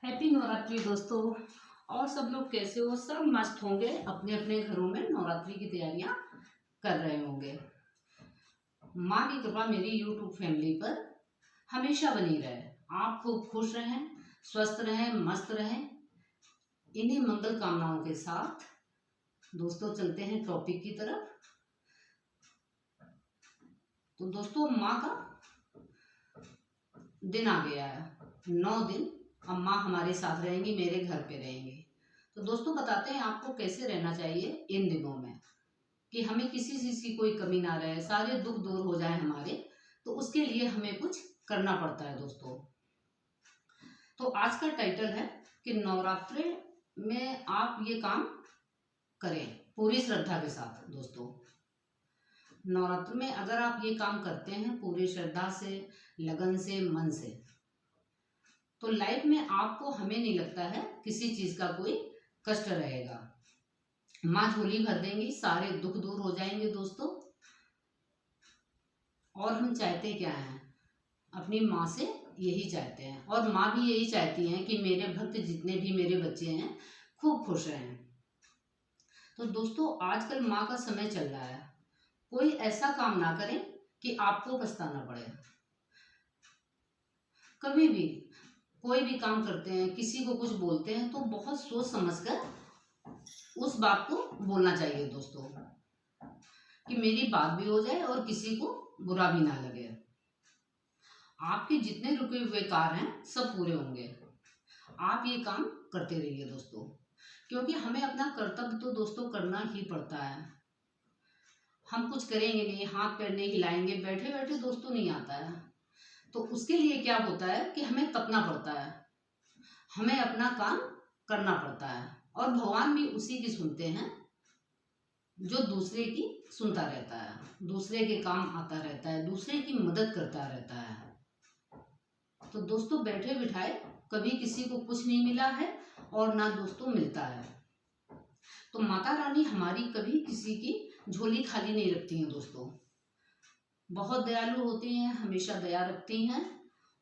Happy Navratri दोस्तों। और सब लोग कैसे हो? सब मस्त होंगे, अपने अपने घरों में नवरात्रि की तैयारियां कर रहे होंगे। माँ की कृपा मेरी यूट्यूब फैमिली पर हमेशा बनी रहे। आप खूब खुश रहें, स्वस्थ रहें, मस्त रहें। इन्हीं मंगल कामनाओं के साथ दोस्तों चलते हैं टॉपिक की तरफ। तो दोस्तों, माँ का दिन आ गया है। 9 दिन अब माँ हमारे साथ रहेंगी, मेरे घर पे रहेंगी। तो दोस्तों बताते हैं आपको कैसे रहना चाहिए इन दिनों में, कि हमें किसी चीज़ की कोई कमी ना रहे, सारे दुख दूर हो जाए हमारे। तो उसके लिए हमें कुछ करना पड़ता है दोस्तों। तो आज का टाइटल है कि नवरात्रि में आप ये काम करें पूरी श्रद्धा के साथ। दोस्तों, नवरात्र में अगर आप ये काम करते हैं पूरी श्रद्धा से, लगन से, मन से, तो लाइफ में आपको, हमें नहीं लगता है किसी चीज का कोई कष्ट रहेगा। माँ झोली भर देंगी, सारे दुख दूर हो जाएंगे दोस्तों। और हम चाहते क्या हैं? अपनी माँ से यही चाहते हैं, और माँ भी यही चाहती हैं कि मेरे भक्त जितने भी मेरे बच्चे हैं खूब खुश रहें। तो दोस्तों, आजकल माँ का समय चल रहा है। कोई ऐसा काम ना करें कि आपको पछताना पड़े। कभी भी कोई भी काम करते हैं, किसी को कुछ बोलते हैं, तो बहुत सोच समझकर उस बात को बोलना चाहिए दोस्तों, कि मेरी बात भी हो जाए और किसी को बुरा भी ना लगे। आपके जितने रुके हुए कार्य हैं सब पूरे होंगे। आप ये काम करते रहिए दोस्तों, क्योंकि हमें अपना कर्तव्य तो दोस्तों करना ही पड़ता है। हम कुछ करेंगे नहीं, हाथ पैर नहीं हिलाएंगे, बैठे बैठे दोस्तों नहीं आता है। तो उसके लिए क्या होता है कि हमें तपना पड़ता है, हमें अपना काम करना पड़ता है। और भगवान भी उसी की सुनते हैं जो दूसरे की सुनता रहता है, दूसरे के काम आता रहता है, दूसरे की मदद करता रहता है। तो दोस्तों, बैठे बिठाए कभी किसी को कुछ नहीं मिला है और ना दोस्तों मिलता है। तो माता रानी हमारी कभी किसी की झोली खाली नहीं रखती हैं दोस्तों। बहुत दयालु होती हैं, हमेशा दया रखती हैं,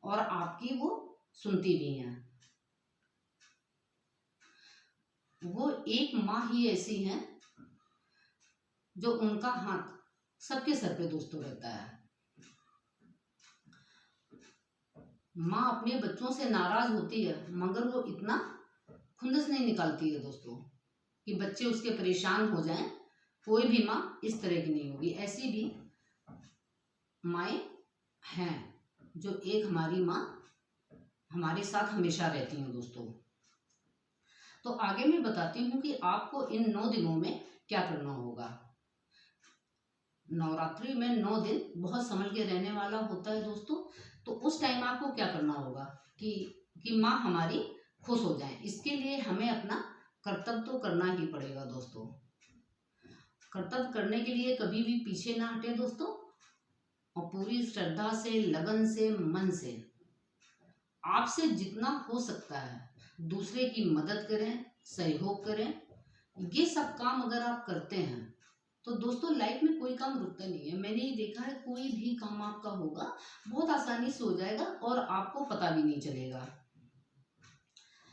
और आपकी वो सुनती भी हैं। वो एक माँ ही ऐसी हैं जो उनका हाथ सबके सर पे दोस्तों रहता है। माँ अपने बच्चों से नाराज होती है, मगर वो इतना खुंदस नहीं निकालती है दोस्तों कि बच्चे उसके परेशान हो जाएं। कोई भी माँ इस तरह की नहीं होगी। ऐसी भी माएँ हैं जो एक हमारी माँ हमारे साथ हमेशा रहती हैं दोस्तों। तो आगे मैं बताती हूँ कि आपको इन 9 दिनों में क्या करना होगा। नवरात्रि में 9 दिन बहुत संभल के रहने वाला होता है दोस्तों। तो उस टाइम आपको क्या करना होगा कि माँ हमारी खुश हो जाए। इसके लिए हमें अपना कर्तव्य तो करना ही पड़ेगा दोस्तों। कर्तव्य करने के लिए कभी भी पीछे ना हटे दोस्तों, और पूरी श्रद्धा से, लगन से, मन से आपसे जितना हो सकता है दूसरे की मदद करें, सहयोग करें। ये सब काम अगर आप करते हैं तो दोस्तों लाइफ में कोई काम रुकता नहीं है। मैंने ये देखा है, कोई भी काम आपका होगा बहुत आसानी से हो जाएगा और आपको पता भी नहीं चलेगा।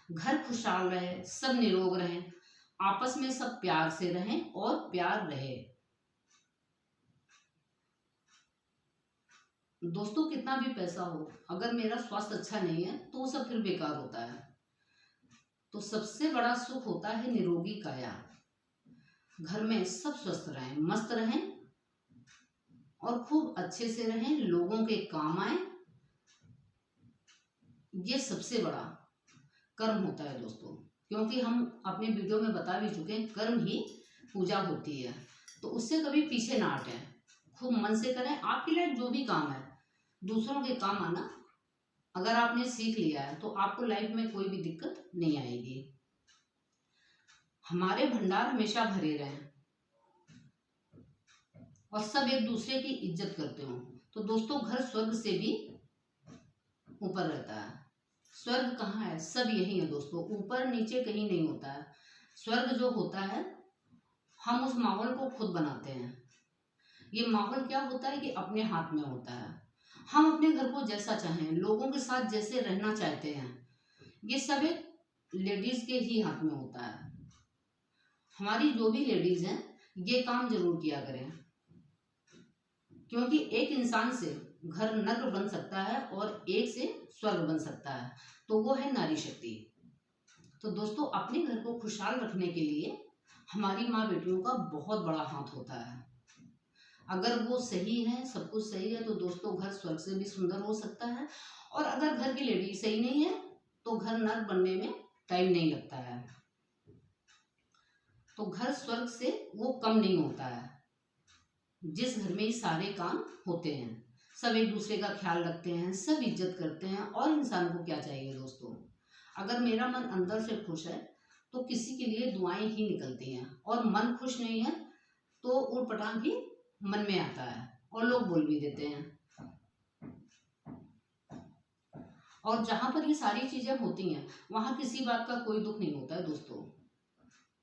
घर खुशहाल रहे, सब निरोग रहें, आपस में सब प्यार से रहें और प्यार रहे। दोस्तों, कितना भी पैसा हो, अगर मेरा स्वास्थ्य अच्छा नहीं है तो वो सब फिर बेकार होता है। तो सबसे बड़ा सुख होता है निरोगी काया। घर में सब स्वस्थ रहें, मस्त रहें और खूब अच्छे से रहें, लोगों के काम आए। ये सबसे बड़ा कर्म होता है दोस्तों, क्योंकि हम अपने वीडियो में बता भी चुके हैं, कर्म ही पूजा होती है। तो उससे कभी पीछे ना हटें, खूब मन से करें। आपकी लाइफ जो भी काम है, दूसरों के काम आना अगर आपने सीख लिया है तो आपको लाइफ में कोई भी दिक्कत नहीं आएगी। हमारे भंडार हमेशा भरे रहें और सब एक दूसरे की इज्जत करते हो। तो दोस्तों, घर स्वर्ग से भी ऊपर रहता है। स्वर्ग कहाँ है? सब यही है दोस्तों, ऊपर नीचे कहीं नहीं होता है। स्वर्ग जो होता है, हम उस माहौल को खुद बनाते हैं। ये माहौल क्या होता है कि अपने हाथ में होता है। हम अपने घर को जैसा चाहें, लोगों के साथ जैसे रहना चाहते हैं, ये सब एक लेडीज के ही हाथ में होता है। हमारी जो भी लेडीज हैं ये काम जरूर किया करें, क्योंकि एक इंसान से घर नर्क बन सकता है और एक से स्वर्ग बन सकता है, तो वो है नारी शक्ति। तो दोस्तों अपने घर को खुशहाल रखने के लिए हमारी माँ बेटियों का बहुत बड़ा हाथ होता है। अगर वो सही है, सब कुछ सही है, तो दोस्तों घर स्वर्ग से भी सुंदर हो सकता है। और अगर घर की लेडी सही नहीं है तो घर नर्क बनने में टाइम नहीं लगता है। तो घर स्वर्ग से वो कम नहीं होता है। जिस घर में ये सारे काम होते हैं, सब एक दूसरे का ख्याल रखते हैं, सब इज्जत करते हैं, और इंसान को क्या चाहिए दोस्तों? अगर मेरा मन अंदर से खुश है तो किसी के लिए दुआएं ही निकलती हैं, और मन खुश नहीं है तो उटपटांग ही मन में आता है और लोग बोल भी देते हैं। और जहां पर ये सारी चीजें होती हैं वहां किसी बात का कोई दुख नहीं होता है दोस्तों।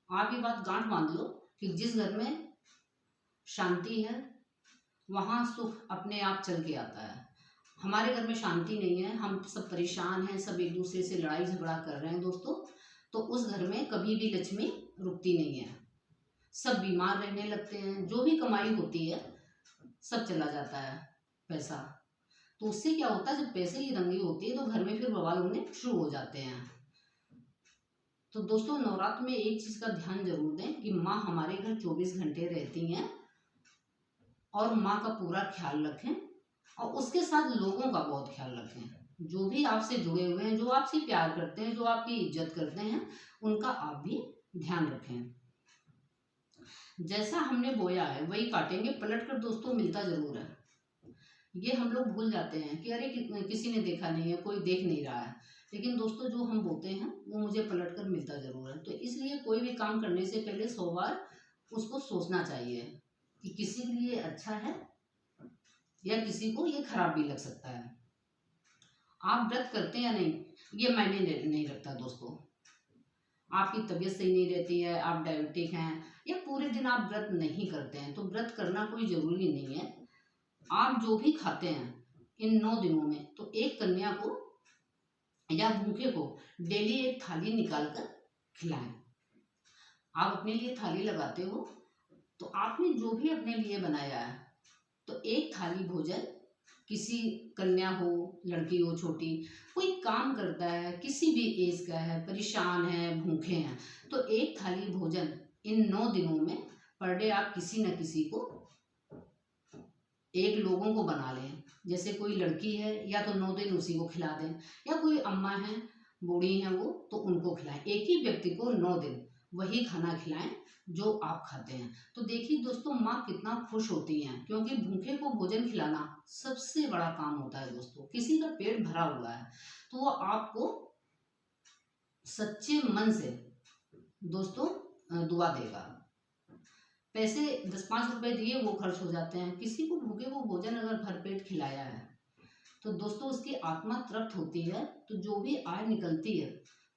आप ये बात गांठ बांध लो कि जिस घर में शांति है वहां सुख अपने आप चल के आता है। हमारे घर में शांति नहीं है, हम सब परेशान हैं, सब एक दूसरे से लड़ाई झगड़ा कर रहे हैं दोस्तों, तो उस घर में कभी भी लक्ष्मी रुकती नहीं है। सब बीमार रहने लगते हैं, जो भी कमाई होती है सब चला जाता है पैसा। तो उससे क्या होता है, जब पैसे की तंगी होती है तो घर में फिर बवाल होने शुरू हो जाते हैं। तो दोस्तों नवरात्र में एक चीज का ध्यान जरूर दें कि माँ हमारे घर 24 घंटे रहती हैं, और माँ का पूरा ख्याल रखें, और उसके साथ लोगों का बहुत ख्याल रखें। जो भी आपसे जुड़े हुए हैं, जो आपसे प्यार करते हैं, जो आपकी इज्जत करते हैं, उनका आप भी ध्यान रखें। जैसा हमने बोया है वही काटेंगे, पलट कर दोस्तों मिलता जरूर है। ये हम लोग भूल जाते हैं कि अरे किसी ने देखा नहीं है, कोई देख नहीं रहा है, लेकिन दोस्तों जो हम बोते हैं वो मुझे पलट कर मिलता जरूर है। तो इसलिए कोई भी काम करने से पहले 100 बार उसको सोचना चाहिए कि किसी के लिए अच्छा है या किसी को ये खराब भी लग सकता है। आप व्रत करते हैं या नहीं ये मायने नहीं रखता दोस्तों। आपकी तबीयत सही नहीं रहती है, आप डायबिटिक हैं, या पूरे दिन आप व्रत नहीं करते हैं, तो व्रत करना कोई जरूरी नहीं है। आप जो भी खाते हैं इन 9 दिनों में, तो एक कन्या को या भूखे को डेली एक थाली निकाल कर खिलाएं। आप अपने लिए थाली लगाते हो तो आपने जो भी अपने लिए बनाया है, तो एक थाली भोजन किसी कन्या हो, लड़की हो छोटी, कोई काम करता है, किसी भी एज का है, परेशान है, भूखे हैं, तो एक थाली भोजन इन 9 दिनों में पर डे आप किसी न किसी को, एक लोगों को बना लें। जैसे कोई लड़की है या तो 9 दिन उसी को खिला दें, या कोई अम्मा है, बूढ़ी हैं वो, तो उनको खिलाएं। एक ही व्यक्ति को 9 दिन वही खाना खिलाएं जो आप खाते हैं। तो देखिए दोस्तों माँ कितना खुश होती हैं, क्योंकि भूखे को भोजन खिलाना सबसे बड़ा काम होता है दोस्तों। किसी का पेट भरा हुआ है तो वो आपको सच्चे मन से दोस्तों दुआ देगा। पैसे 10-5 रुपए दिए वो खर्च हो जाते हैं, किसी को भूखे को भोजन अगर भरपेट खिलाया है तो दोस्तों उसकी आत्मा तृप्त होती है, तो जो भी आय निकलती है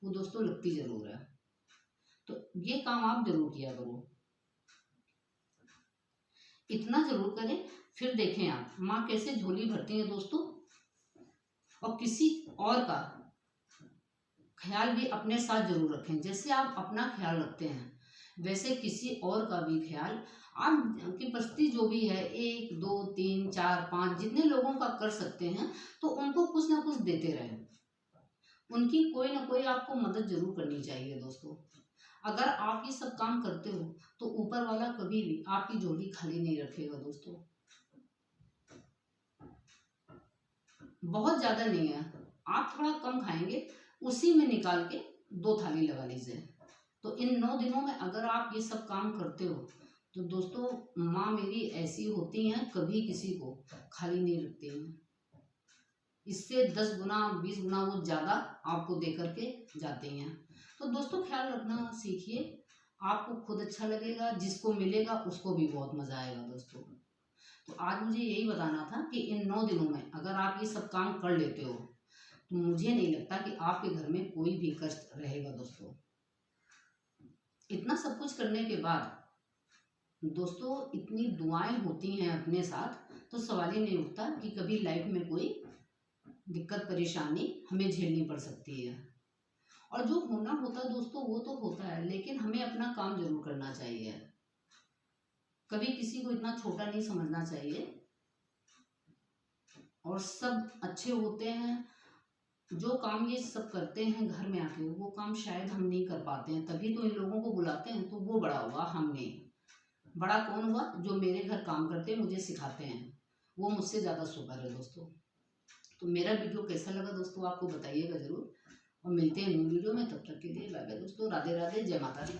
वो दोस्तों लगती जरूर है। तो ये काम आप जरूर किया करो, इतना जरूर करें। फिर देखें आप माँ कैसे झोली भरती है दोस्तों, और किसी और का ख्याल भी अपने साथ जरूर रखें। जैसे आप अपना ख्याल रखते हैं वैसे किसी और का भी ख्याल, आपकी परिस्थिति जो भी है, 1 2 3 4 5 जितने लोगों का कर सकते हैं, तो उनको कुछ ना कुछ देते रहें। उनकी कोई ना कोई आपको मदद जरूर करनी चाहिए दोस्तों। अगर आप ये सब काम करते हो तो ऊपर वाला कभी भी आपकी झोली खाली नहीं रखेगा दोस्तों। बहुत ज्यादा नहीं है, आप थोड़ा कम खाएंगे, उसी में निकाल के 2 थाली लगा लीजिए। तो इन 9 दिनों में अगर आप ये सब काम करते हो तो दोस्तों माँ मेरी ऐसी होती हैं, कभी किसी को खाली नहीं रखती हैं। इससे 10 गुना 20 गुना वो ज़्यादा आपको दे करके जाती हैं। तो दोस्तों ख्याल रखना सीखिए, आपको खुद अच्छा लगेगा, जिसको मिलेगा उसको भी बहुत मज़ा आएगा दोस्तों। तो आज मुझे यही बताना था कि इन 9 दिनों में अगर आप ये सब काम कर लेते हो तो मुझे नहीं लगता कि आपके घर में कोई भी कष्ट रहेगा दोस्तों। इतना सब कुछ करने के बाद दोस्तों इतनी दुआएं होती हैं अपने साथ, तो सवाल ही नहीं उठता कि कभी लाइफ में कोई दिक्कत परेशानी हमें झेलनी पड़ सकती है। और जो होना होता है दोस्तों वो तो होता है, लेकिन हमें अपना काम जरूर करना चाहिए। कभी किसी को इतना छोटा नहीं समझना चाहिए। और सब अच्छे होते हैं। जो काम ये सब करते हैं घर में आके, वो काम शायद हम नहीं कर पाते हैं, तभी तो इन लोगों को बुलाते हैं। तो वो बड़ा हुआ, हम नहीं। बड़ा कौन हुआ? जो मेरे घर काम करते हैं, मुझे सिखाते हैं, वो मुझसे ज़्यादा सुपर है दोस्तों। तो मेरा वीडियो कैसा लगा दोस्तों आपको बताइएगा ज़रूर। और मिलते हैं न्यू वीडियो में, तब तक के लिए बाय बाय दोस्तों। राधे राधे, जय माता दी।